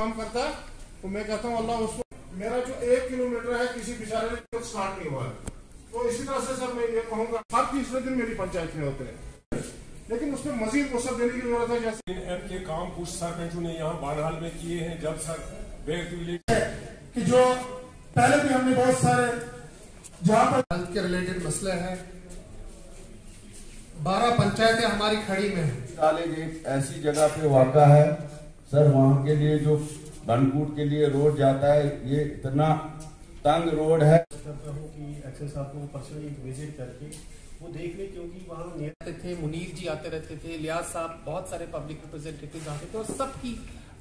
काम करता है तो मैं कहता हूँ अल्लाह उसको, मेरा जो 1 किलोमीटर है किसी बेचारे ने स्टार्ट नहीं हुआ है। तो इसी तरह से सर मैं ये कहूँगा हर तीसरे दिन मेरी पंचायत में होते हैं, लेकिन उसमें मजीद वो सब देने की जरूरत है। जैसे एम के काम कुछ सरपंचों ने यहाँ बानहाल में किए हैं, जब सर कि जो पहले भी हमने बहुत सारे जहाँ पर हेल्थ के रिलेटेड मसले हैं, 12 पंचायतें हमारी खड़ी में है। कॉलेज एक ऐसी जगह पे वाक़ा है सर, वहाँ के लिए जो बनकूट के लिए रोड जाता है, ये इतना तंग रोड है। करता हूँ कि एक्शन साहब को पर्सनली विजिट करके वो देख ले, क्योंकि वहाँ आते थे, मुनीर जी आते रहते थे, लियाज साहब, बहुत सारे पब्लिक रिप्रेजेंटेटिव आते थे और सबकी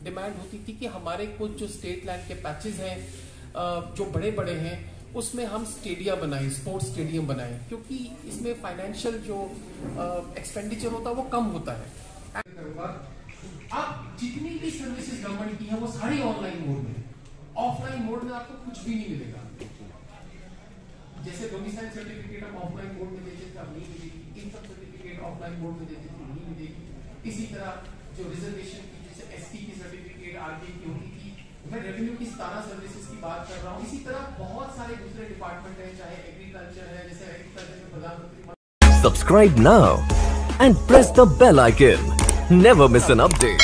डिमांड होती थी कि हमारे कुछ जो स्टेट लैंड के पैचेस हैं जो बड़े बड़े हैं उसमें हम स्टेडियम बनाएं, स्पोर्ट्स स्टेडियम बनाएं, क्योंकि इसमें फाइनेंशियल जो एक्सपेंडिचर होता है वो कम होता है। आप जितनी भी सर्विसेज गवर्नमेंट की है वो सारी ऑनलाइन मोड में, ऑफलाइन मोड में आपको कुछ भी नहीं मिलेगा। जैसे डोमिसाइल सर्टिफिकेट हम ऑफलाइन मोड में देते थे, अब नहीं मिलेगी। इनकम सर्टिफिकेट ऑफलाइन मोड में देते थे, नहीं मिलेगी। इसी तरह जो रिजर्वेशन की, जैसे एसटी की सर्टिफिकेट आरटी की होती थी, मैं रेवेन्यू की 17 सर्विसेज की बात कर रहा हूँ। इसी तरह बहुत सारे दूसरे डिपार्टमेंट है, चाहे एग्रीकल्चर है, जैसे एग्रीकल्चर में प्रधानमंत्री। Subscribe now and press the bell icon. Never miss an update.